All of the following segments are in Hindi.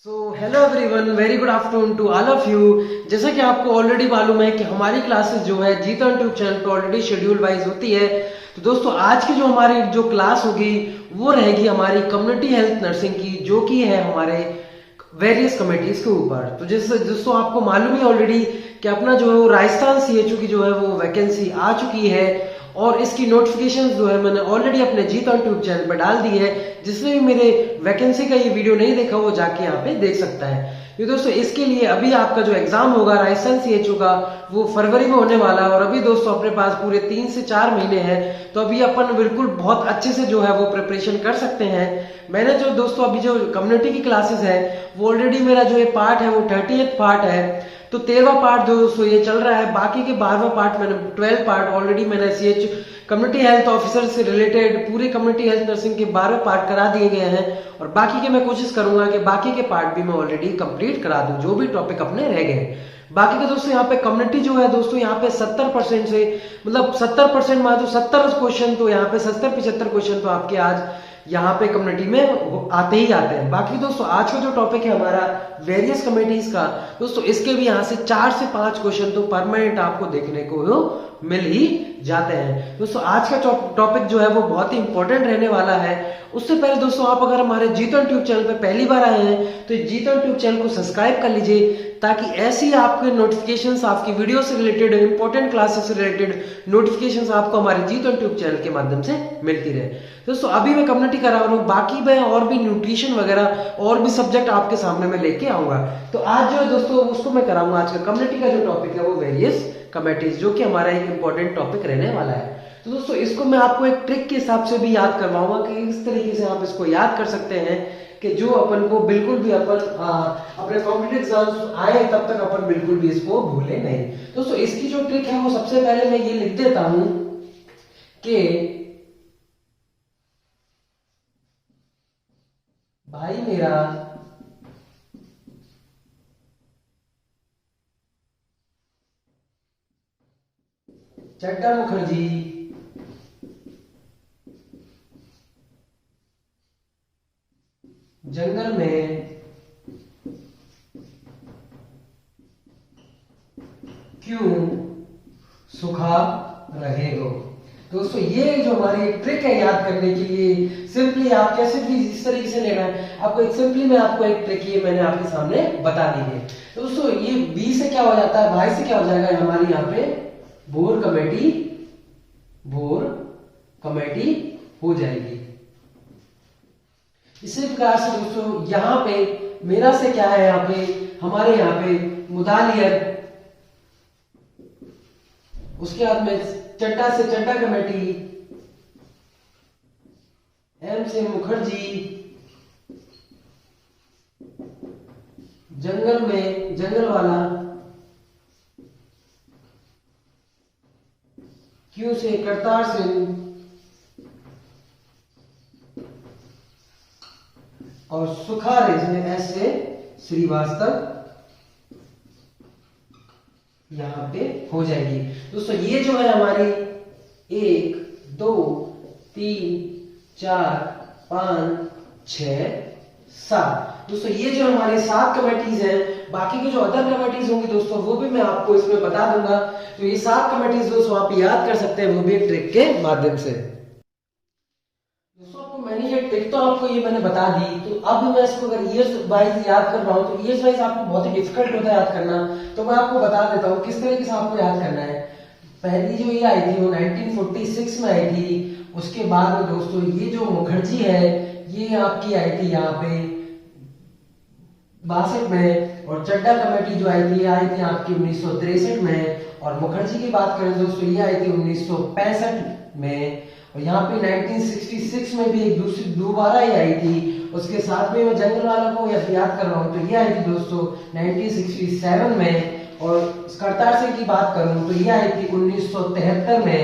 Hello everyone, very good afternoon to all of you. जैसा कि आपको ऑलरेडी मालूम है कि हमारी क्लासेस जो है जीतन यूट्यूब चैनल पे ऑलरेडी शेड्यूल वाइज होती है। तो दोस्तों आज की जो हमारी जो क्लास होगी वो रहेगी हमारी कम्युनिटी हेल्थ नर्सिंग की, जो कि है हमारे वेरियस कमेटीज के ऊपर। तो जैसे दोस्तों आपको मालूम ही ऑलरेडी कि अपना जो है वो राजस्थान सीएचओ की जो है वो वैकेंसी आ चुकी है और इसकी नोटिफिकेशन जो है मैंने ऑलरेडी अपने जीत ऑन ट्यूब चैनल पर डाल दी है। जिसने भी मेरे वैकेंसी का ये वीडियो नहीं देखा वो जाके यहाँ पे देख सकता है। ये दोस्तों इसके लिए अभी आपका जो एग्जाम होगा राजस्थान सीएचओ का वो फरवरी में होने वाला है और अभी दोस्तों अपने पास पूरे 3 से 4 महीने हैं। तो अभी अपन बिल्कुल बहुत अच्छे से जो है वो प्रिपरेशन कर सकते हैं। मैंने जो दोस्तों अभी जो कम्युनिटी की क्लासेस है वो ऑलरेडी मेरा जो ये पार्ट है वो 30th पार्ट है। तो 13वां पार्ट जो दोस्तों ये चल रहा है, बाकी के 12वां पार्ट मैंने 12 पार्ट ऑलरेडी मैंने सीएच कम्युनिटी हेल्थ ऑफिसर से रिलेटेड पूरे कम्युनिटी हेल्थ नर्सिंग के 12 पार्ट करा दिए गए हैं और बाकी के मैं कोशिश करूंगा कि बाकी के पार्ट भी मैं ऑलरेडी कंप्लीट करा दूं जो भी टॉपिक अपने रह गए। बाकी के दोस्तों यहाँ पे कम्युनिटी जो है दोस्तों यहाँ पे 70% से मतलब 70% मान तो 70 क्वेश्चन तो यहाँ पे 70-75 क्वेश्चन तो आपके आज यहाँ पे कम्युनिटी में आते ही आते हैं। बाकी दोस्तों आज का जो टॉपिक है हमारा वेरियस कमेटीज का, दोस्तों इसके भी यहाँ से 4 से 5 क्वेश्चन तो परमानेंट आपको देखने को मिल ही जाते हैं। दोस्तों आज का टॉपिक जो है वो बहुत ही इंपॉर्टेंट रहने वाला है। उससे पहले दोस्तों आप अगर हमारे जीतन ट्यूब चैनल पे पहली बार आए हैं तो जीतन ट्यूब चैनल को सब्सक्राइब कर लीजिए ताकि ऐसी आपके नोटिफिकेशंस आपकी वीडियो से रिलेटेड इंपॉर्टेंट क्लासेस से रिलेटेड नोटिफिकेशंस आपको हमारे जीतन ट्यूब चैनल के माध्यम से मिलती रहे। दोस्तों अभी मैं कम्युनिटी करा रहा हूँ, बाकी मैं और भी न्यूट्रिशन वगैरह और भी सब्जेक्ट आपके सामने में लेके आऊंगा। तो आज जो है दोस्तों उसको मैं कराऊंगा। आज का कम्युनिटी का जो टॉपिक है वो वेरियस कमेटीज, जो कि हमारा एक इंपॉर्टेंट टॉपिक रहने वाला है। तो दोस्तों इसको मैं आपको एक ट्रिक के हिसाब से भी याद करवाऊंगा कि इस तरीके से आप इसको याद कर सकते हैं कि जो अपन को बिल्कुल भी अपन अपने कॉम्पिटिटिव एग्जाम्स आए तब तक अपन बिल्कुल भी इसको भूले नहीं। दोस्तों इसकी जो ट्रिक है वो सबसे पहले मैं ये लिख देता हूं कि भाई मेरा चड्डा मुखर्जी जंगल में क्यों सूखा रहेगा। दोस्तों ये जो हमारी ट्रिक है याद करने के लिए, सिंपली आप कैसे भी इस तरीके से लेना है आपको, एक सिंपली मैं आपको एक ट्रिक ये मैंने आपके सामने बता दी है। तो दोस्तों ये बी से क्या हो जाता है, भाई से क्या हो जाएगा हमारी यहाँ पे बोर कमेटी हो जाएगी। इसी प्रकार से दोस्तों यहाँ पे मेरा से क्या है, यहाँ पे हमारे यहाँ पे मुदालियत, उसके बाद में चड्डा से चड्डा कमेटी, एम से मुखर्जी जंगल में जंगल वाला, क्यों से करतार सिंह और सुखार ऐसे श्रीवास्तव यहां पे हो जाएगी। दोस्तों ये जो है हमारी 1 2 3 4 5 6 7, दोस्तों ये जो हमारी 7 कमेटीज हैं। बाकी के जो अदर कमेटीज होंगी दोस्तों वो भी मैं आपको इसमें बता दूंगा। तो ये 7 कमेटीज दोस्तों आप याद कर सकते हैं वो भी एक ट्रिक के माध्यम से। दोस्तों आपको मैंने ये ट्रिक तो आपको ये मैंने बता दी। तो अब मैं इसको अगर ईयर्स वाइज याद कर रहा हूँ तो ईयर्स वाइज आपको बहुत ही डिफिकल्ट होता है याद करना। तो मैं आपको बता देता हूँ किस तरीके से आपको याद करना है। पहली जो ये आई थी वो 1946 में आई थी। उसके बाद में दोस्तों ये जो मुखर्जी है ये आपकी आई थी यहाँ पे 62 में, और चड्डा कमेटी जो आई थी आपकी 1963 में, और मुखर्जी की बात करें दोस्तों ये आई थी 1965 में, और यहाँ पे 1966 में भी एक दूसरी दोबारा ही आई थी। उसके साथ में मैं जंगल वाला को याद कर रहा हूँ तो ये आई थी दोस्तों 1967 में, और करतार सिंह की बात करूं तो ये आई थी 1973 में,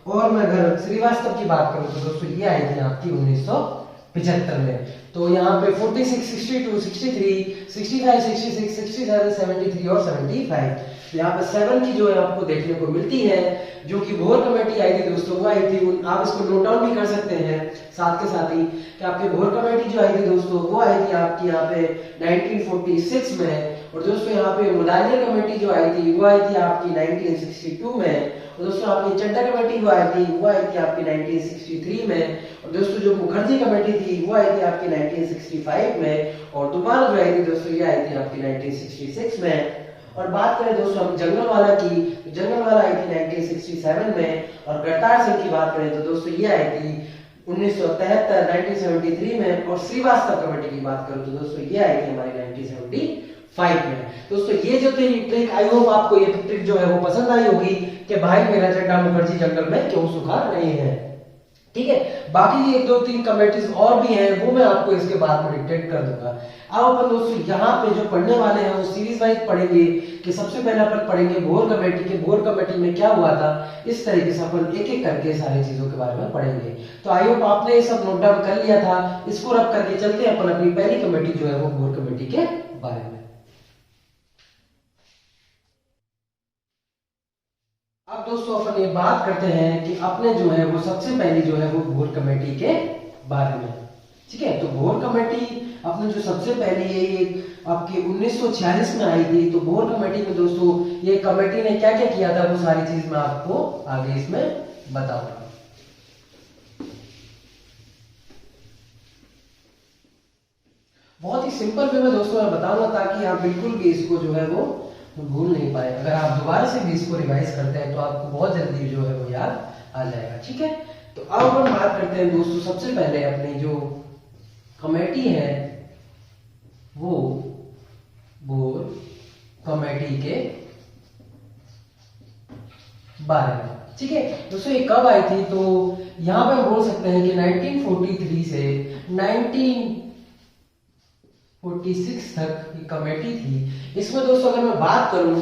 और मैं अगर श्रीवास्तव की बात करूं तो दोस्तों ये आई थी आपकी 1965 75 में। तो यहाँ पे 46, 62, 63, 65, 66, 67, 73 और 75। तो यहाँ पे 7 की जो है आपको देखने को मिलती है, जो कि भोर कमेटी आई थी दोस्तों, वो आई थी। आप इसको नोट डाउन भी कर सकते हैं साथ के साथ ही कि आपके भोर कमेटी जो आई थी दोस्तों, वो आई थी आपकी यहाँ पे 1946 में। और दोस्तों यहाँ पे मुदालिया कमेटी जो आई थी वो आई थी आपकी 1962 में। और दोस्तों आपकी चड्डा कमेटी जो आई थी वो आई थी आपकी 1963 में। और दोस्तों जो मुखर्जी कमेटी थी वो आई थी आपकी 1965 में। और दोबारा जो आई थी दोस्तों ये आई थी आपकी 1966 में। और बात करें दोस्तों हम जंगलवाला की, तो जंगलवाला आई थी 1967 में। और करतार सिंह की बात करें तो दोस्तों ये आई थी 1973, 1973 में। और श्रीवास्तव कमेटी की बात करूं तो दोस्तों ये आई थी हमारी 1975 में। दोस्तों ये जो ट्रिक, आई होप आपको ये ट्रिक जो है वो पसंद आई होगी कि भाई मेरा चड्डा मुखर्जी जंगल में क्यों सुखा रहे हैं। ठीक है, बाकी ये 2-3 कमेटीज और भी हैं, वो मैं आपको इसके बाद में डिक्टेट कर दूंगा। अब अपन दोस्तों यहाँ पे जो पढ़ने वाले हैं वो सीरीज वाइज पढ़ेंगे कि सबसे पहले अपन पढ़ेंगे भोर कमेटी के, भोर कमेटी में क्या हुआ था। इस तरीके से अपन एक एक करके सारी चीजों के बारे में पढ़ेंगे। तो आई होप आपने ये सब नोट डाउन कर लिया था। इसको रख करके चलते हैं अपन अपनी पहली कमेटी जो है वो भोर कमेटी के बारे में। अब दोस्तों अपन ये बात करते हैं कि अपने जो है वो सबसे पहली जो है वो भोर कमेटी के बारे में। ठीक है, तो भोर कमेटी अपने जो सबसे पहली है ये आपकी 1946 में आई थी। तो भोर कमेटी में दोस्तों ये कमेटी ने क्या क्या किया था वो सारी चीज मैं आपको आगे इसमें बताऊंगा। बहुत ही सिंपल वे में दोस्तों मैं बताऊंगा ताकि आप बिल्कुल भी इसको जो है वो भूल नहीं पाए। अगर आप दोबारा से भी इसको रिवाइज करते हैं तो आपको बहुत जल्दी जो है वो याद आ जाएगा। ठीक है, तो अब अपन बात करते हैं दोस्तों सबसे पहले अपनी जो कमेटी है वो भोर कमेटी के बारे में। ठीक है दोस्तों, ये कब आई थी तो यहां पे हम बोल सकते हैं कि 1943 से 1946 तक ये कमेटी थी। इसमें दोस्तों अगर मैं बात करूं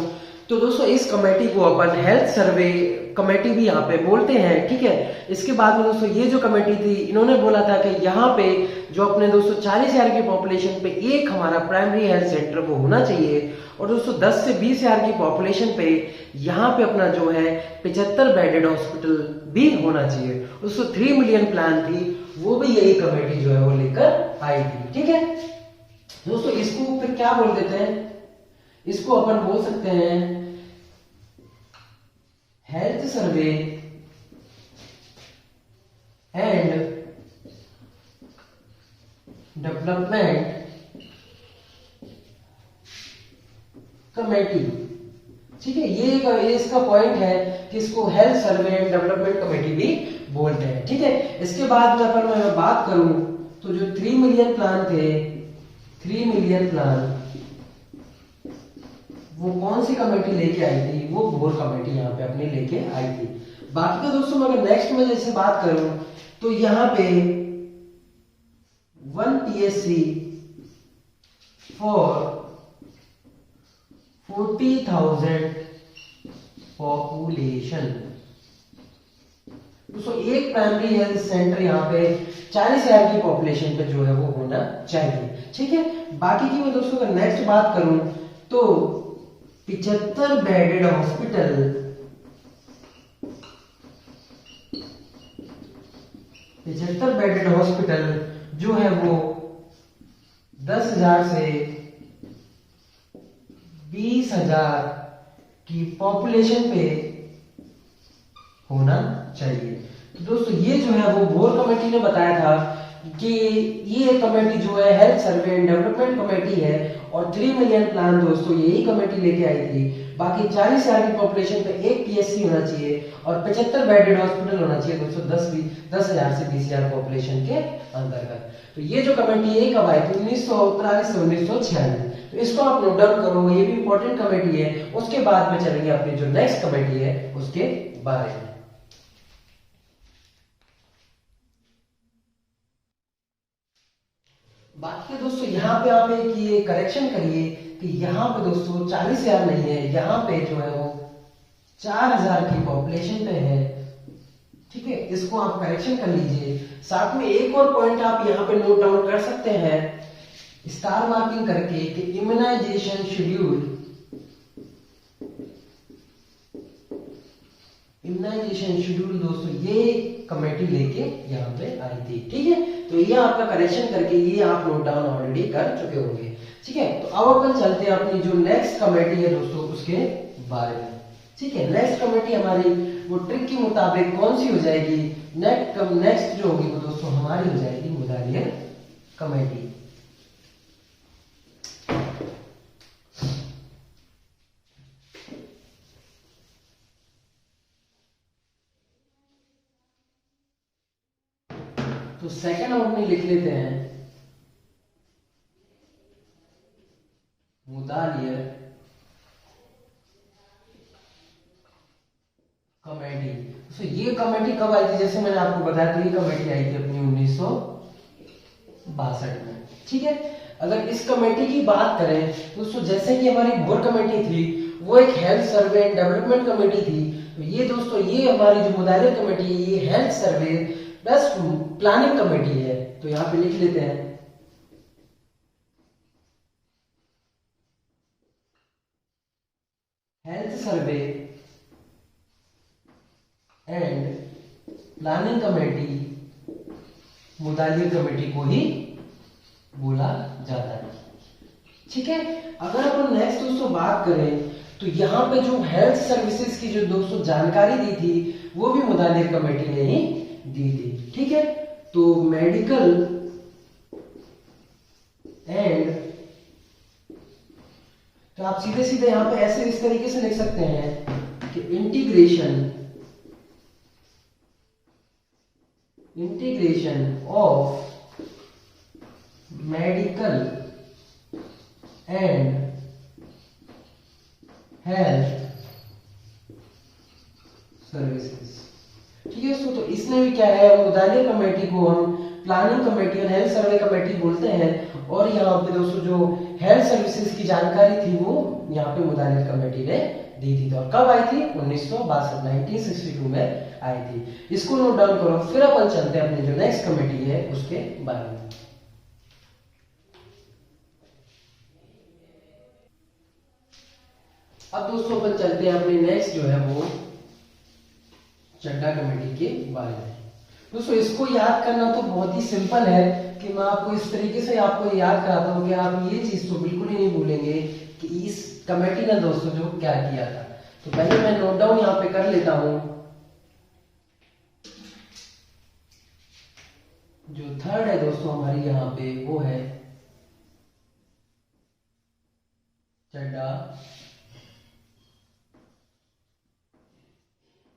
तो दोस्तों इस कमेटी को अपन हेल्थ सर्वे कमेटी भी यहाँ पे बोलते हैं। ठीक है, इसके बाद में दोस्तों ये जो कमेटी थी इन्होंने बोला था कि यहाँ पे जो अपने दोस्तों 40,000 की पॉपुलेशन पे एक हमारा प्राइमरी हेल्थ सेंटर वो होना चाहिए। और दोस्तों 10 से 20,000 की पॉपुलेशन पे यहाँ पे अपना जो है 75 बेडेड हॉस्पिटल भी होना चाहिए। दोस्तों 3 मिलियन प्लान थी, वो भी यही कमेटी जो है वो लेकर आई थी। ठीक है दोस्तों, इसको फिर क्या बोल देते हैं, इसको अपन बोल सकते हैं health survey and development committee. ठीक है, ये इसका पॉइंट है कि इसको health survey and development committee भी बोलते हैं। ठीक है, इसके बाद में अपन मैं बात करूं तो जो 3 मिलियन प्लान थे, 3 मिलियन प्लान वो कौन सी कमेटी लेके आई थी, वो भोर कमेटी यहाँ पे अपनी लेके आई थी। बाकी का दोस्तों अगर नेक्स्ट में जैसे बात करूं तो यहाँ पे 1 PSC फॉर 40,000 पॉपुलेशन। दोस्तों एक प्राइमरी हेल्थ सेंटर यहाँ पे 40,000 की पॉपुलेशन पे जो है वो होना चाहिए। ठीक है, बाकी की मैं दोस्तों अगर नेक्स्ट बात करूं तो 75 बेडेड हॉस्पिटल, 75 बेडेड हॉस्पिटल जो है वो 10,000 से 20,000 की पॉपुलेशन पे होना चाहिए। तो दोस्तों ये जो है वो भोर कमेटी ने बताया था कि ये कमेटी जो है health survey and development committee है। और 3 मिलियन प्लान दोस्तों यही कमेटी लेके आई थी। बाकी 40,000 की पॉपुलेशन पे एक PSC होना चाहिए और 75 बेडेड हॉस्पिटल होना चाहिए दोस्तों 10,000 से 20,000 पॉपुलेशन के अंतर्गत। तो ये जो कमेटी है कब आई थी, 1943 से 1946। तो इसको आप नोट डाउन करो, ये भी इंपॉर्टेंट कमेटी है। उसके बाद में चलेंगे अपनी जो नेक्स्ट कमेटी है उसके बारे में। बाकी दोस्तों यहाँ पे आप एक ये करेक्शन करिए कि यहाँ पे दोस्तों 40,000 नहीं है, यहाँ पे जो है वो 4,000 की पॉपुलेशन पे है। ठीक है, इसको आप करेक्शन कर लीजिए। साथ में एक और पॉइंट आप यहाँ पे नोट डाउन कर सकते हैं स्टार मार्किंग करके कि इम्यूनाइजेशन शेड्यूल, इम्यूनाइजेशन शेड्यूल दोस्तों ये कमेटी लेके यहाँ पे आई थी। ठीक है, तो ये आपका करेक्शन करके ये आप नोट डाउन ऑलरेडी कर चुके होंगे। ठीक है, तो अब अपन चलते हैं अपनी जो नेक्स्ट कमेटी है दोस्तों उसके बारे में। ठीक है, नेक्स्ट कमेटी हमारी वो ट्रिक के मुताबिक कौन सी हो जाएगी, नेक्स्ट जो होगी वो दोस्तों हमारी हो जाएगी मुदालियर कमेटी। तो सेकंड हम अपनी लिख लेते हैं मुदालियर कमेटी। तो ये कमेटी कब आई थी, जैसे मैंने आपको बताया, तो ये कमेटी आई थी अपनी 1962 में। ठीक है, अगर इस कमेटी की बात करें दोस्तों, जैसे कि हमारी बोर कमेटी थी वो एक health survey and development committee थी, तो ये दोस्तों ये हमारी जो मुदालियर कमेटी है ये health survey plus planning committee है। तो यहां पे लिख लेते हैं health survey and planning committee Mudaliar committee को ही बोला जाता है। ठीक है, अगर अपन नेक्स्ट दोस्तों बात करें तो यहाँ पे जो हेल्थ सर्विसेज की जो दोस्तों जानकारी दी थी वो भी मुदालियर कमेटी ने ही दी थी। ठीक है, तो मेडिकल एंड, तो आप सीधे सीधे यहाँ पे ऐसे इस तरीके से लिख सकते हैं कि integration of medical and health services. ठीक है दोस्तों, तो इसमें भी क्या है, मुदालियर कमेटी को हम प्लानिंग कमेटी और हेल्थ सर्वे कमेटी बोलते हैं, और यहाँ पे दोस्तों जो हेल्थ सर्विसेज की जानकारी थी वो यहाँ पे मुदालियर कमेटी ने दी थी। तो कब आई थी, 1962 में आई थी। इसको नोट डाउन करो, फिर अपन चलते हैं अपनी जो नेक्स्ट कमेटी है उसके बारे में। अब दोस्तों अपन चलते हैं अपनी नेक्स्ट जो है वो चड्ढा कमेटी के बारे में। दोस्तों इसको याद करना तो बहुत ही सिंपल है कि मैं आपको इस तरीके से आपको याद कराता हूँ कि आप ये चीज तो बिल्कुल ही नहीं भूलेंगे कि इस कमेटी ने दोस्तों जो क्या किया था। तो पहले मैं नोट डाउन यहाँ पे कर लेता हूं। जो थर्ड है दोस्तों हमारी यहाँ पे वो है चड्ढा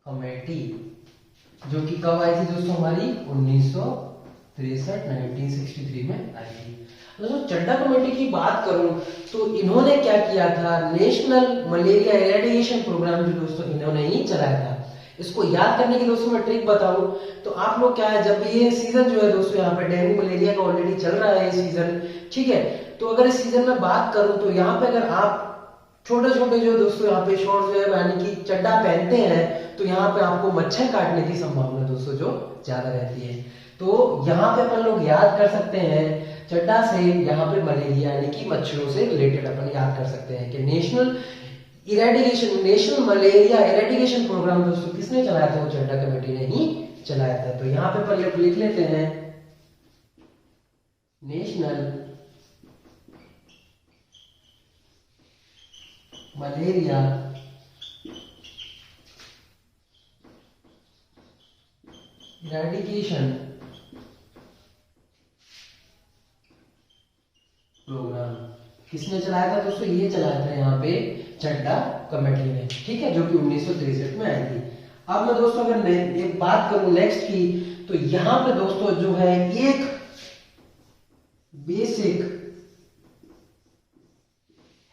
कमेटी, जो कि कब आई थी दोस्तों, हमारी 1963 में आई थी। दोस्तों चड्ढा कमेटी की बात करूं तो इन्होंने क्या किया था, नेशनल मलेरिया इरेडिएशन प्रोग्राम जो दोस्तों इन्होंने ही चलाया था। इसको याद करने की दोस्तों मैं ट्रिक बताऊं तो आप लोग क्या है, जब ये सीजन जो है दोस्तों यहाँ पे डेंगू मलेरिया का ऑलरेडी चल रहा है ये सीजन, ठीक है, तो अगर इस सीजन में बात करूं तो यहाँ पे अगर आप छोटे छोटे जो दोस्तों यहाँ पे शॉर्ट्स जो है यानी कि चड्डा पहनते हैं तो यहाँ पे आपको मच्छर काटने की संभावना दोस्तों जो ज्यादा रहती है। तो यहाँ पे अपन लोग याद कर सकते हैं चड्डा से यहाँ पे मलेरिया यानी कि मच्छरों से रिलेटेड अपन याद कर सकते हैं कि नेशनल मलेरिया इरेडिकेशन प्रोग्राम दोस्तों किसने चलाया था, वो चड्ढा कमेटी ने ही चलाया था। तो यहाँ पे अपन लिख लेते हैं नेशनल मलेरिया इरेडिकेशन प्रोग्राम किसने चलाया था दोस्तों, ये चलाया था यहाँ पे चड्ढा कमेटी ने, ठीक है, जो कि 1963 में आई थी। अब मैं दोस्तों अगर एक बात करूं नेक्स्ट की तो यहाँ पे दोस्तों जो है एक बेसिक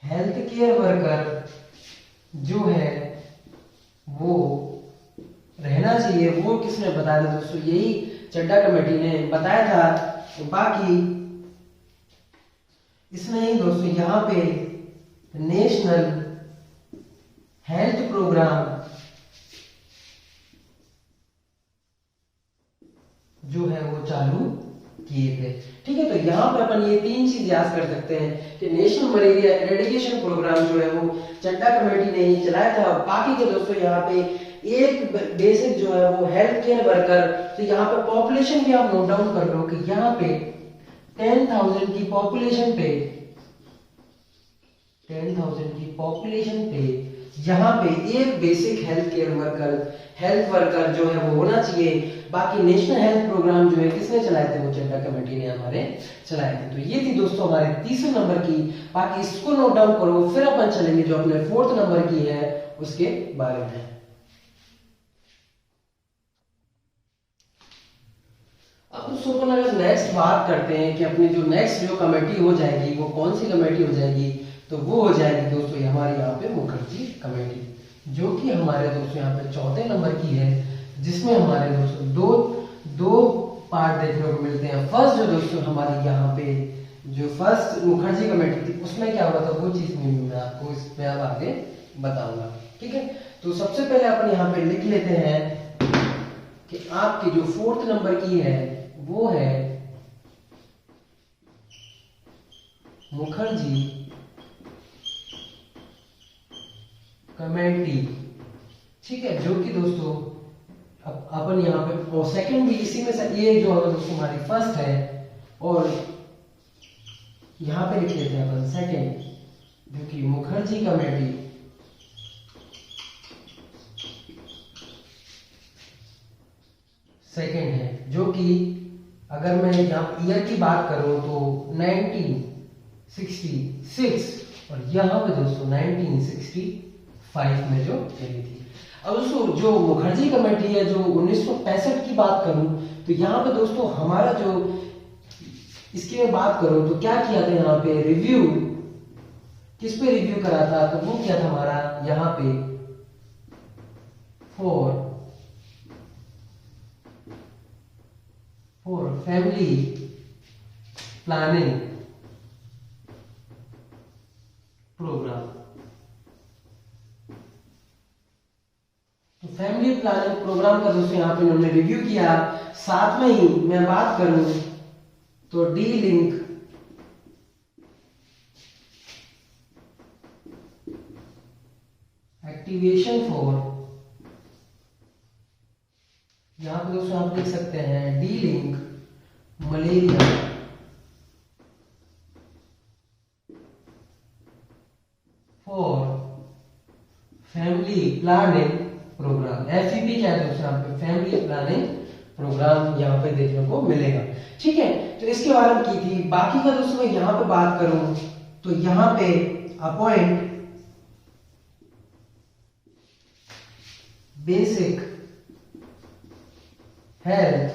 हेल्थ केयर वर्कर जो है वो रहना चाहिए, वो किसने बताया था दोस्तों, यही चड्ढा कमेटी ने बताया था। तो बाकी इसमें ही दोस्तों यहाँ पे नेशनल हेल्थ प्रोग्राम जो है वो चालू किए थे। ठीक है, तो यहाँ पे अपन ये तीन चीज याद कर सकते हैं कि नेशनल मलेरिया एरेडिकेशन प्रोग्राम जो है वो चड्डा कमेटी ने ही चलाया था। बाकी के दोस्तों यहाँ पे एक बेसिक जो है वो हेल्थ केयर वर्कर, तो यहाँ पे पॉपुलेशन भी आप नोट डाउन कर लो कि यहाँ पे 10,000 की पॉपुलेशन पे 10,000 की पॉपुलेशन पे यहाँ पे एक बेसिक हेल्थ वर्कर जो है वो होना चाहिए। बाकी नेशनल हेल्थ प्रोग्राम जो है किसने चलाए थे, वो चड्डा कमेटी ने हमारे चलाए थे। तो ये थी दोस्तों हमारे तीसरे नंबर की। बाकी इसको नोट डाउन करो, फिर अपन चलेंगे जो अपने फोर्थ नंबर की है उसके बारे में। अब दोस्तों अपन अगर नेक्स्ट बात करते हैं कि अपनी जो नेक्स्ट जो कमेटी हो जाएगी वो कौन सी कमेटी हो जाएगी, तो वो हो जाएगी दोस्तों हमारे यहाँ पे मुखर्जी कमेटी, जो कि हमारे दोस्तों यहाँ पे चौथे नंबर की है, जिसमें हमारे दोस्तों दो पार्ट देखने को मिलते हैं। फर्स्ट जो दोस्तों हमारी यहाँ पे जो फर्स्ट मुखर्जी कमेटी थी उसमें क्या हुआ था वो चीज मैं आपको इसमें अब आगे बताऊंगा। ठीक है, तो सबसे पहले अपन यहाँ पे लिख लेते हैं कि आपकी जो फोर्थ नंबर की है वो है मुखर्जी कमेटी। ठीक है, जो कि दोस्तों अपन यहाँ पे और सेकंड भी इसी में से, ये जो दोस्तों हमारी फर्स्ट है और यहाँ पे लिख लेते हैं अपन सेकंड, जो कि मुखर्जी कमेटी सेकंड है, जो कि अगर मैं यहाँ ईयर की बात करूं तो 1966 और यहाँ पे दोस्तों 1965 में जो चली थी। अब दोस्तों जो मुखर्जी कमेटी है जो 1965 की बात करूं तो यहाँ पे दोस्तों हमारा जो इसकी मैं बात करूं तो क्या किया था यहाँ पे रिव्यू, किस पे रिव्यू करा था, तो वो किया था हमारा यहाँ पे फॉर फैमिली प्लानिंग प्रोग्राम। तो फैमिली प्लानिंग प्रोग्राम का दोस्तों यहाँ पे उन्होंने रिव्यू किया। साथ में ही मैं बात करूं तो डी लिंक एक्टिवेशन फॉर, यहां पे दोस्तों आप लिख सकते हैं delink malaria for family planning program. FEP क्या है दोस्तों यहाँ पे फैमिली प्लानिंग प्रोग्राम यहाँ पे देखने को मिलेगा। ठीक है, तो इसके बारे में की थी। बाकी का दोस्तों मैं यहाँ पे बात करूं तो यहाँ पे appoint basic health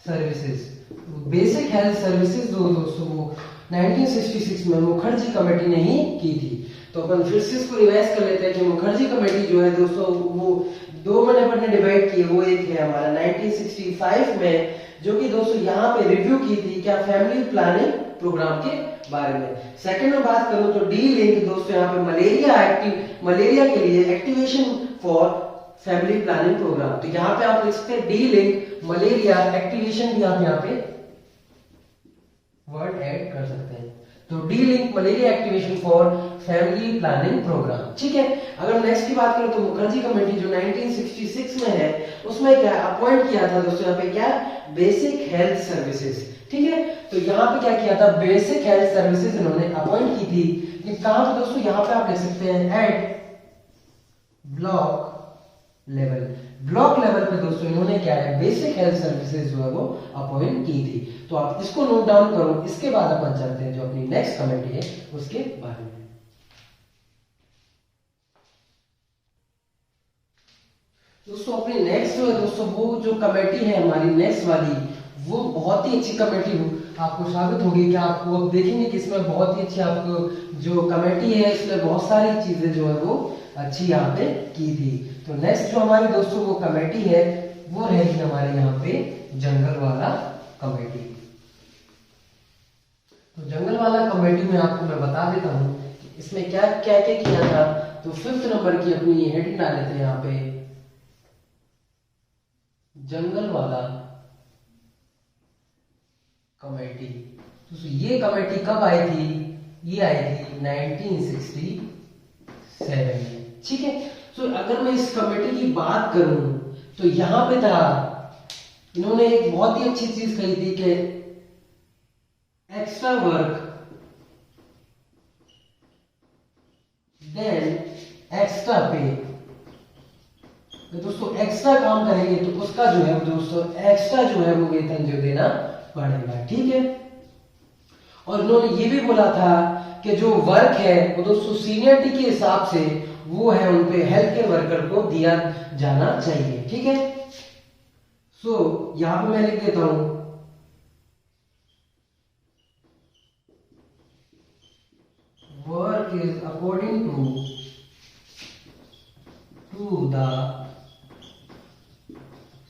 services. Basic health services दोस्तों वो 1966 में मुखर्जी कमेटी ने ही की थी। तो अपन फिर से इसको रिवाइज कर लेते हैं कि मुखर्जी कमेटी जो है दोस्तों वो दो मैंने अपन ने डिवाइड किए। वो एक है हमारा 1965 में जो कि दोस्तों यहाँ पे रिव्यू की थी क्या फैमिली प्लानिंग प्रोग्राम के बारे में। सेकंड में बात करूं तो डी लिंक दोस्तों यहाँ पे मलेरिया के लिए activation for family planning program. तो यहाँ पे आप लिख सकते हैं डी लिंक मलेरिया एक्टिवेशन भी आप यहाँ पे वर्ड ऐड कर सकते हैं। तो delink malaria activation for family planning program. ठीक है, अगर नेक्स्ट की बात करें तो मुखर्जी कमेटी जो 1966 में है उसमें क्या अपॉइंट किया था दोस्तों यहाँ पे क्या बेसिक हेल्थ सर्विसेज। ठीक है, तो यहाँ पे क्या किया था बेसिक हेल्थ सर्विसेज इन्होंने अपॉइंट की थी। कहां पे दोस्तों यहाँ पे आप लिख सकते हैं एट ब्लॉक लेवल पे दोस्तों इन्होंने क्या है बेसिक हेल्थ सर्विसेज जो है वो अपॉइंट की थी। तो आप इसको नोट डाउन करो। इसके बाद अपन चलते हैं जो अपनी नेक्स्ट कमेटी है उसके बारे में। दोस्तों अपनी नेक्स्ट जो है दोस्तों वो जो कमेटी है हमारी नेक्स्ट वाली वो बहुत ही अच्छी कमेटी हो आपको साबित होगी कि आपको अब देखेंगे कि इसमें बहुत ही अच्छी आपको जो कमेटी है इसमें बहुत सारी चीजें जो है वो अच्छी यहाँ पे की थी। तो नेक्स्ट जो हमारी दोस्तों वो कमेटी है वो रहेगी हमारे यहाँ पे जंगल वाला कमेटी। तो जंगल वाला कमेटी में आपको मैं बता देता हूँ इसमें क्या क्या क्या किया था। तो 5th नंबर की अपनी हेडिंग डाल लेते हैं यहाँ पे जंगल वाला कमेटी। दोस्तों ये कमेटी कब आई थी? ये आई थी 1967 में। ठीक है, तो अगर मैं इस कमेटी की बात करूं तो यहां पे था, इन्होंने एक बहुत ही अच्छी चीज कही थी कि एक्स्ट्रा वर्क देन एक्स्ट्रा पे। तो दोस्तों एक्स्ट्रा काम करेंगे तो उसका जो है दोस्तों एक्स्ट्रा जो है वो वेतन जो देना पड़ेगा। ठीक है, और इन्होंने ये भी बोला था कि जो वर्क है वो दोस्तों सीनियरिटी के हिसाब से वो है उन पे हेल्थ केयर वर्कर को दिया जाना चाहिए। ठीक है, सो यहां पे मैं लिख देता हूं work is according to the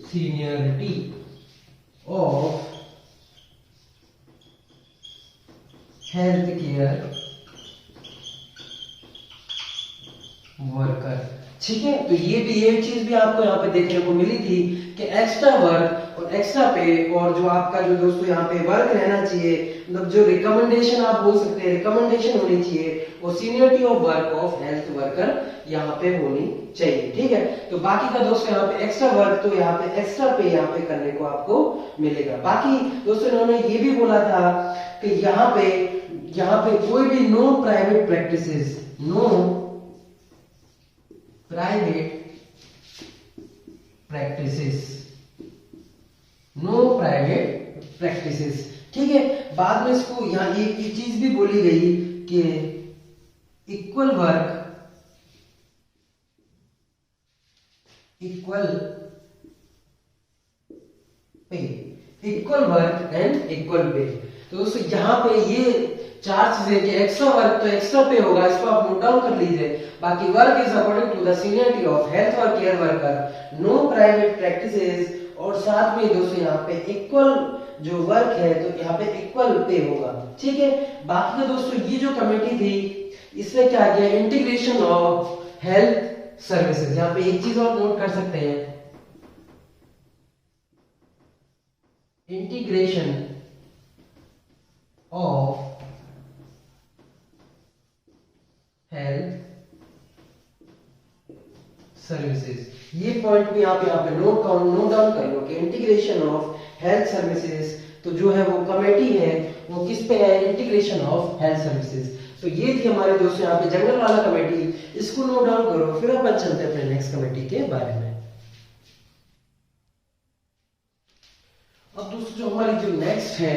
seniority of healthcare worker. ठीक है, तो ये चीज भी आपको यहाँ पे देखने को मिली थी कि एक्स्ट्रा वर्क और एक्स्ट्रा पे और जो आपका जो दोस्तों यहाँ पे वर्क रहना चाहिए, मतलब जो रिकमेंडेशन आप बोल सकते हैं, रिकमेंडेशन होनी चाहिए वो seniority of work of health worker यहाँ पे होनी चाहिए। ठीक है, तो बाकी का दोस्तों यहाँ पे एक्स्ट्रा वर्क तो यहाँ पे एक्स्ट्रा पे यहाँ पे करने को आपको मिलेगा। बाकी दोस्तों इन्होंने ये भी बोला था कि यहाँ पे कोई भी no private practices, no private practices. ठीक है, बाद में इसको यहाँ एक चीज भी बोली गई कि equal work and equal pay. तो दोस्तों यहाँ पे ये चार चीजें कि एक्स्ट्रा वर्क तो एक्स्ट्रा पे होगा, इसको आप नोट डाउन कर लीजिए। बाकी work is according to the seniority of health और care worker, no private practices, और साथ में दोस्तों यहाँ पे इक्वल जो वर्क है तो यहाँ पे इक्वल पे होगा। ठीक है, बाकी का दोस्तों ये जो कमेटी थी इसमें क्या किया, इंटीग्रेशन ऑफ हेल्थ सर्विसेज। यहाँ पे एक चीज और नोट कर सकते हैं, इंटीग्रेशन ऑफ हेल्थ सर्विसेज। ये पॉइंट भी आप यहाँ पे नोट डाउन कर लो कि इंटीग्रेशन ऑफ हेल्थ सर्विसेज, तो जो है वो कमेटी है वो किस पे है, इंटीग्रेशन ऑफ हेल्थ सर्विसेज। तो ये थी हमारे दोस्तों यहाँ पे जंगल वाला कमेटी, इसको नोट डाउन करो। फिर अपन चलते हैं अपने नेक्स्ट कमेटी के बारे में। अब दोस्तों जो हमारी जो नेक्स्ट है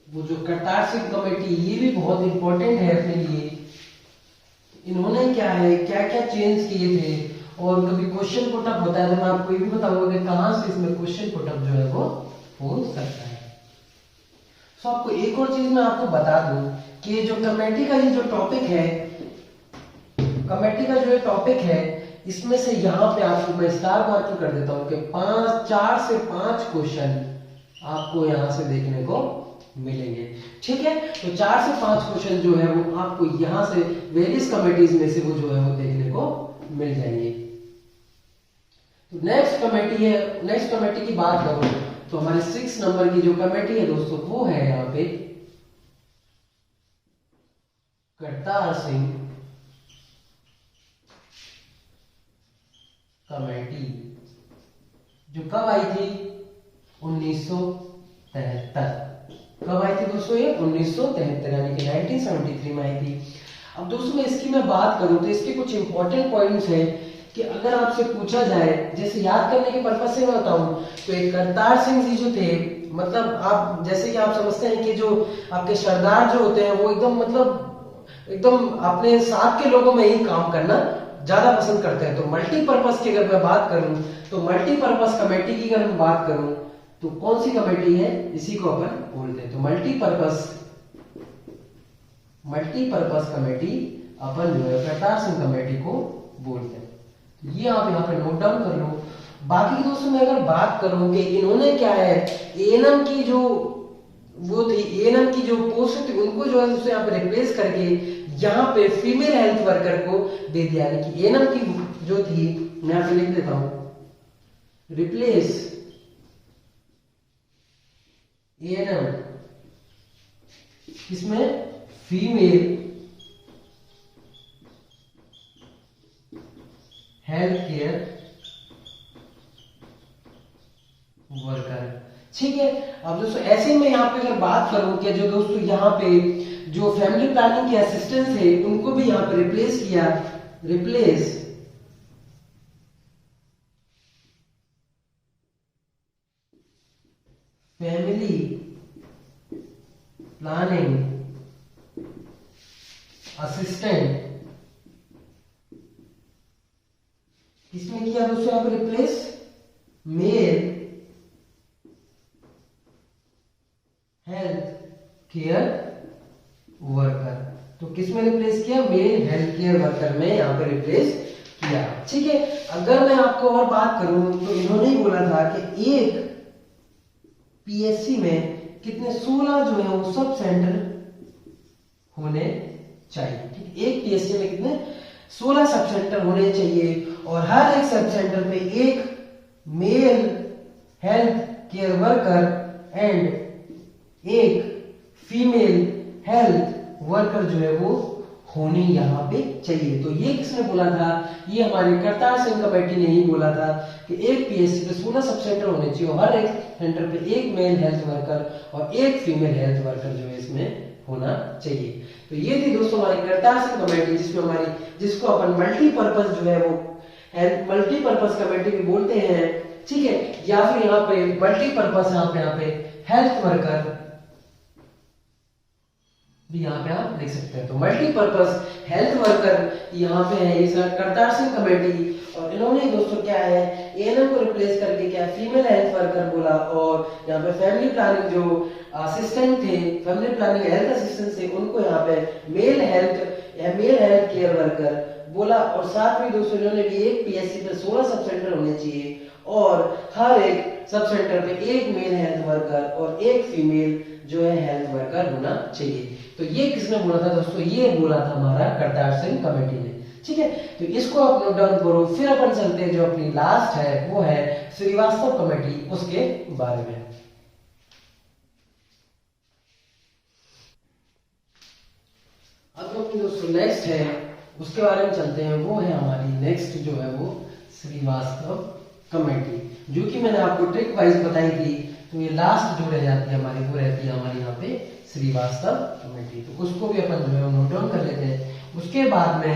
वो जो करतार सिंह कमेटी, ये भी बहुत इंपॉर्टेंट है अपने लिए। इन्होंने क्या है, क्या क्या चेंज किए थे, और कभी क्वेश्चन पुटअप होता है तो मैं आपको ये भी बताऊंगा कि कहां से इसमें क्वेश्चन पुटअप जो है वो हो सकता है। तो आपको एक और चीज मैं आपको बता दूं कि जो कमेटी का ये जो टॉपिक है, कमेटी का जो ये टॉपिक है, इसमें से यहाँ पे आपको मैं स्टार मार्किंग कर देता हूँ कि 4 से 5 क्वेश्चन आपको यहाँ से देखने को मिलेंगे। ठीक है, तो 4 से 5 क्वेश्चन जो है वो आपको यहाँ से वेरियस कमेटीज में से वो जो है वो देखने को मिल जाएंगे। तो नेक्स्ट कमेटी की बात करूं तो हमारे 6 नंबर की जो कमेटी है दोस्तों वो है यहाँ पे करतार सिंह कमेटी, जो कब आई थी, 1973। कब आई थी दोस्तों ये, 1973 यानी कि 1973 में आई थी। अब दोस्तों मैं इसकी बात करूं तो इसके कुछ इंपॉर्टेंट पॉइंट्स हैं कि अगर आपसे पूछा जाए, जैसे याद करने के पर्पज से मैं बताऊं तो एक करतार सिंह जी जो थे, मतलब आप जैसे कि आप समझते हैं कि जो आपके सरदार जो होते हैं वो एकदम अपने साथ के लोगों में ही काम करना ज्यादा पसंद करते हैं। तो मल्टीपर्पज की अगर मैं बात करूं तो मल्टीपर्पज कमेटी की अगर मैं बात करूं तो कौन सी कमेटी है, इसी को अपन बोलते हैं। तो मल्टीपर्पज कमेटी अपन जो है करतार सिंह कमेटी को बोलते हैं। तो ये आप यहाँ पे नोट डाउन कर लो। बाकी दोस्तों मैं अगर बात करूं कि इन्होंने क्या है, एएनएम की जो वो थी, एएनएम की जो पोस्ट थी उनको जो है उससे यहाँ पे रिप्लेस करके यहाँ पे फीमेल हेल्थ वर्कर को दे दिया। यानी कि एएनएम की जो थी, मैं यहाँ पे लिख देता हूं, रिप्लेस एएनएम इसमें फीमेल हेल्थ केयर वर्कर। ठीक है, अब दोस्तों ऐसे में यहाँ पे अगर बात करूं कि जो दोस्तों यहाँ पे जो फैमिली प्लानिंग के असिस्टेंट थे उनको भी यहाँ पे रिप्लेस किया, रिप्लेस फैमिली प्लानिंग असिस्टेंट, किसमें किया दोस्तों यहाँ पे replace, male health care worker. तो किसमें रिप्लेस किया, मेल हेल्थ केयर वर्कर में यहाँ पे रिप्लेस किया। ठीक है, अगर मैं आपको और बात करूं तो इन्होंने ही बोला था कि एक पीएससी में कितने 16 जो है वो सब सेंटर होने चाहिए। ठीक, एक पीएससी में कितने 16 सब सेंटर होने चाहिए और हर एक सब सेंटर पे एक male health care worker and एक फीमेल हेल्थ वर्कर जो है वो होनी यहाँ पे चाहिए। तो ये किसने बोला था, ये हमारे करतार सिंह कमेटी ने ही बोला था कि एक पीएससी पे 16 सब सेंटर होने चाहिए और हर एक सेंटर पे एक मेल हेल्थ वर्कर और एक फीमेल हेल्थ वर्कर जो है इसमें होना चाहिए। तो ये थी दोस्तों हमारी करतार सिंह कमेटी, जिसमें हमारी जिसको अपन मल्टीपर्पज जो है वो मल्टीपर्पज कमेटी भी बोलते हैं। ठीक है, या फिर यहाँ पे मल्टीपर्पज यहाँ पे हेल्थ वर्कर भी यहाँ पे आप देख सकते हैं। तो मल्टीपर्पज हेल्थ वर्कर यहाँ पे है इस करतार सिंह कमेटी, और इन्होंने दोस्तों क्या है एएनएम को रिप्लेस करके क्या फीमेल हेल्थ वर्कर बोला, और यहाँ पे फैमिली प्लानिंग जो असिस्टेंट थे, फैमिली प्लानिंग हेल्थ असिस्टेंट थे, उनको यहाँ पे मेल हेल्थ केयर वर्कर बोला। और साथ में दोस्तों इन्होंने भी एक पीएससी पे 16 सब सेंटर होने चाहिए और हर एक सब सेंटर पे एक मेल हेल्थ वर्कर और एक फीमेल जो है हेल्थ वर्कर होना चाहिए। तो ये किसने बोला था दोस्तों, ये बोला था हमारा करतार सिंह कमेटी ने। ठीक है, तो इसको आप नोट डाउन करो। फिर अपन चलते हैं जो अपनी लास्ट है वो है श्रीवास्तव कमेटी, उसके बारे में। अब अपनी दोस्तों नेक्स्ट है उसके बारे में चलते हैं, वो है हमारी नेक्स्ट जो है वो श्रीवास्तव कमेटी, जो कि मैंने आपको ट्रिक वाइज बताई थी। तो ये लास्ट जो रह जाती है हमारी वो रहती है हमारी यहाँ पे श्रीवास्तव कमेटी। तो उसको भी अपन जो है नोट डाउन कर लेते हैं। उसके बाद में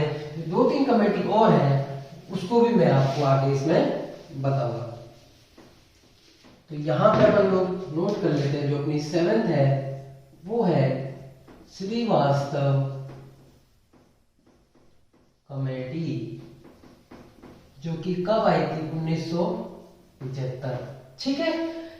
2-3 कमेटी और है, उसको भी मैं आपको आगे इसमें बताऊंगा। तो यहाँ पे अपन लोग नोट कर लेते हैं। जो अपनी 7th है वो है श्रीवास्तव कमेटी, जो कि कब आई थी 1975। ठीक है,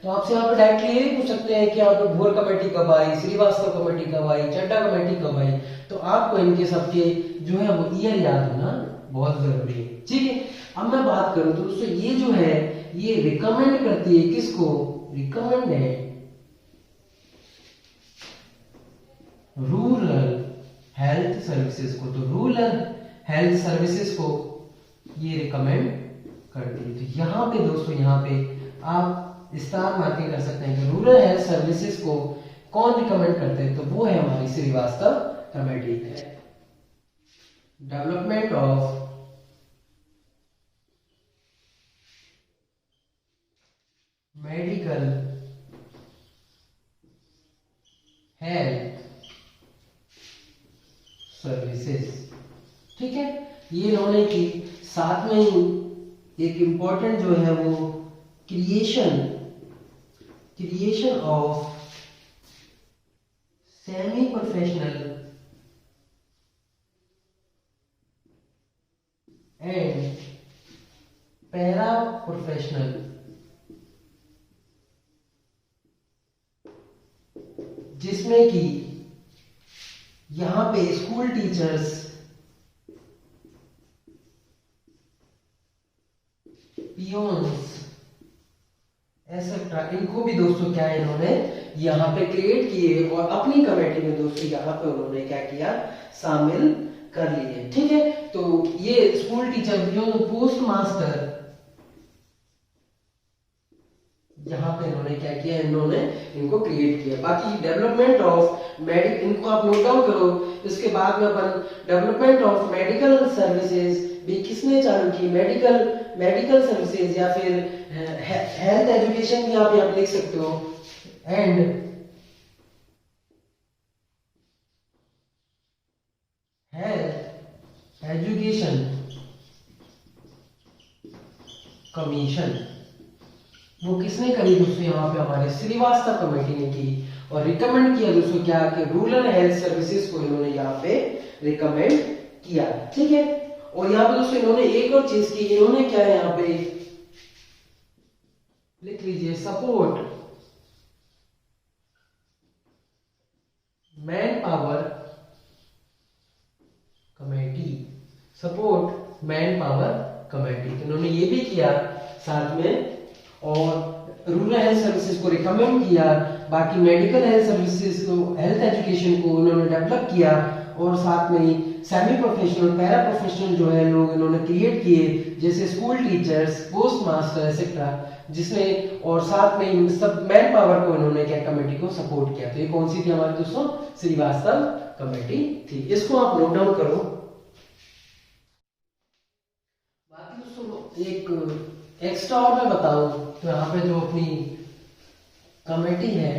तो आपसे यहाँ पे डायरेक्टली ये पूछ सकते हैं कि यहाँ पे भोर कमेटी कब आई, श्रीवास्तव कमेटी कब आई, चड्डा कमेटी कब आई। तो आपको इनके सबके जो है वो ईयर याद होना बहुत जरूरी है। ठीक है, अब मैं बात करूं तो दोस्तों ये जो है ये रिकमेंड करती है किसको, रिकमेंड है रूरल हेल्थ सर्विसेज को। तो रूरल हेल्थ सर्विसेज को ये रिकमेंड करती है। तो यहाँ पे दोस्तों यहाँ पे आप स्टार मार्किंग कर सकते हैं कि रूरल हेल्थ सर्विसेज को कौन रिकमेंड करते हैं, तो वो है हमारी Srivastava committee. Development of medical health services. ठीक है, ये इन्होंने की। साथ में ही एक इंपॉर्टेंट जो है वो creation of semi professional and para professional जिसमें कि यहां पे स्कूल टीचर्स, पियोन्स एसेट्रा, इनको भी दोस्तों क्या है इन्होंने यहाँ पे क्रिएट किए और अपनी कमेटी में दोस्तों यहाँ पे उन्होंने क्या किया, शामिल कर लिए। ठीक है, तो ये school teacher, peon, post master, यहाँ पे इन्होंने क्या किया, इन्होंने इनको क्रिएट किया। बाकी डेवलपमेंट ऑफ इनको आप नोट डाउन करो। इसके बाद में अपन डेवलपमेंट ऑफ मेडिकल सर्विसेज भी किसने चालू की, मेडिकल सर्विसेज या फिर हेल्थ एजुकेशन भी आप यहाँ लिख सकते हो। एंड हेल्थ एजुकेशन कमीशन वो किसने करी दोस्तों, यहाँ पे हमारे श्रीवास्तव कमेटी ने की। और रिकमेंड किया दोस्तों क्या, कि रूरल हेल्थ सर्विसेज को इन्होंने यहाँ पे रिकमेंड किया। ठीक है, और यहाँ पे दोस्तों इन्होंने एक और चीज की, इन्होंने क्या है यहाँ पे लिख लीजिए, support man power committee, support man power committee. इन्होंने ये भी किया साथ में, और रूरल हेल्थ सर्विसेज को रिकमेंड किया। बाकी मेडिकल हेल्थ सर्विसेज को, हेल्थ एजुकेशन को उन्होंने डेवलप किया, और साथ में ही सेमी प्रोफेशनल, पैरा प्रोफेशनल जो है लोग इन्होंने क्रिएट किए, जैसे school teachers, post master etcetera, जिसमें और साथ में इन सब मैन पावर को इन्होंने क्या कमेटी को सपोर्ट किया। तो ये कौन सी थी हमारे दोस्तों, श्रीवास्तव कमेटी थी। इसको आप नोट डाउन करो। बाकी दोस्तों एक एक्स्ट्रा और मैं बताऊं तो यहाँ पे जो अपनी कमेटी है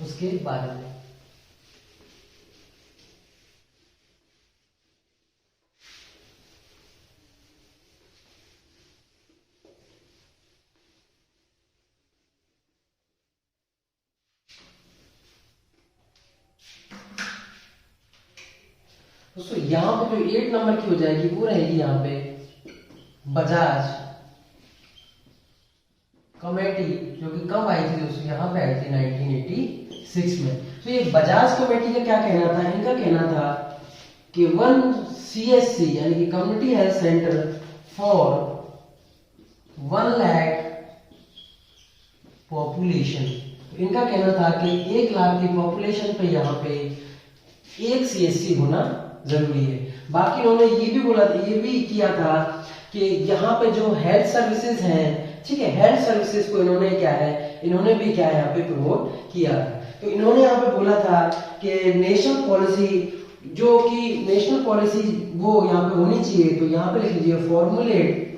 उसके बारे में, दोस्तों यहाँ पे जो 8 नंबर की हो जाएगी वो रहेगी यहाँ पे बजाज कमेटी, जो कि कब आई थी दोस्तों, यहाँ पे आई थी 1986 में। तो ये बजाज कमेटी का क्या कहना था, इनका कहना था कि 1 CSC यानी कि community health centre for 1 lakh population. इनका कहना था कि 1 लाख की पॉपुलेशन पे यहाँ पे एक CSC होना जरूरी है। बाकी उन्होंने ये भी बोला, ये भी किया था कि यहाँ पे जो हेल्थ सर्विसेज हैं, ठीक है, हेल्थ सर्विसेज को इन्होंने क्या है, इन्होंने भी क्या है यहाँ पे प्रमोट किया था। तो इन्होंने यहाँ पे बोला था कि नेशनल पॉलिसी, जो कि नेशनल पॉलिसी वो यहाँ पे होनी चाहिए। तो यहाँ पे लिख लीजिए, formulate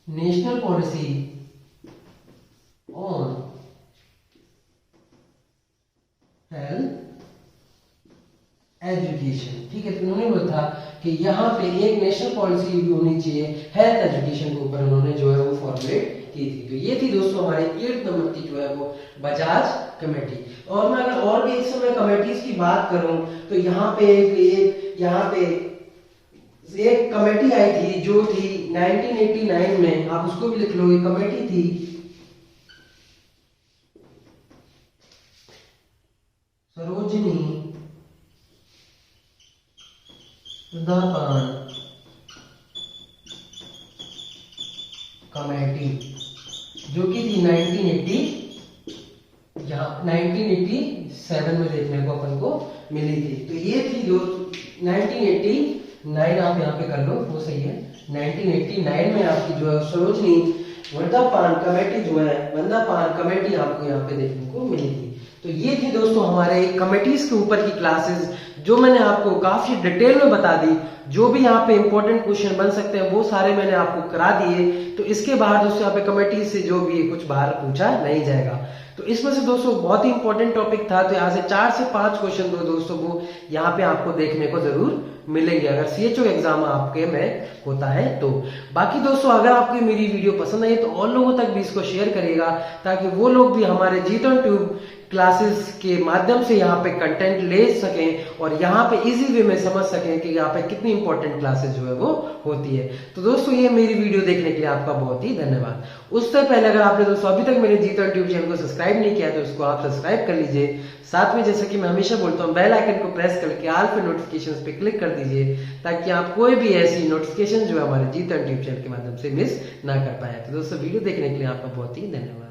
national policy on health education. ठीक है, तो उन्होंने बोला था कि यहाँ पे एक नेशनल पॉलिसी भी होनी चाहिए हेल्थ एजुकेशन के ऊपर, उन्होंने जो है वो फॉर्मुलेट की थी। तो ये थी दोस्तों हमारी 8 नंबर की जो है वो बजाज कमेटी। और मैं अगर और भी इस समय कमेटीज की बात करूं तो यहाँ पे एक कमेटी आई थी जो थी 1989 में, आप उसको भी लिख लो, ये कमेटी थी सरोजिनी प्रधान कमेटी, जो कि थी 1987 में देखने को अपन को मिली थी। तो ये थी जो 1989 आप यहाँ पे कर लो, वो सही है। 1989 में आपकी जो है सरोजनी वंदापान कमेटी जो है, वंदापान कमेटी आपको यहाँ पे देखने को मिली थी। तो ये थी दोस्तों हमारे कमेटीज के ऊपर की क्लासेस, जो मैंने आपको काफी डिटेल में बता दी। जो भी यहाँ पे इंपॉर्टेंट क्वेश्चन बन सकते हैं वो सारे मैंने आपको करा दिए। तो इसके बाद दोस्तों यहाँ पे कमेटी से जो भी कुछ बाहर पूछा नहीं जाएगा। तो इसमें से दोस्तों बहुत ही इंपॉर्टेंट टॉपिक था, तो यहाँ से 4 से 5 क्वेश्चन दोस्तों वो यहाँ पे आपको देखने को जरूर मिलेंगे अगर CHO एग्जाम आपके में होता है तो। बाकी दोस्तों अगर आपको मेरी वीडियो पसंद आई तो और लोगों तक भी इसको शेयर करिएगा, ताकि वो लोग भी हमारे जीतन ट्यूब क्लासेस के माध्यम से यहाँ पे कंटेंट ले सकें और यहाँ पे इजी वे में समझ सकें कि यहाँ पे कितनी इंपॉर्टेंट क्लासेस जो है वो होती है। तो दोस्तों ये मेरी वीडियो देखने के लिए आपका बहुत ही धन्यवाद। उससे पहले अगर आपने दोस्तों अभी तक मेरे जीतन ट्यूब चैनल को सब्सक्राइब नहीं किया तो उसको आप सब्सक्राइब कर लीजिए। साथ में जैसे कि मैं हमेशा बोलता हूँ बेल आइकन को प्रेस करके ऑल पे नोटिफिकेशंस पे क्लिक कर दीजिए, ताकि आप कोई भी ऐसी नोटिफिकेशन जो है हमारे जीतन ट्यूब चैनल के माध्यम से मिस ना कर पाए। तो दोस्तों वीडियो देखने के लिए आपका बहुत ही धन्यवाद।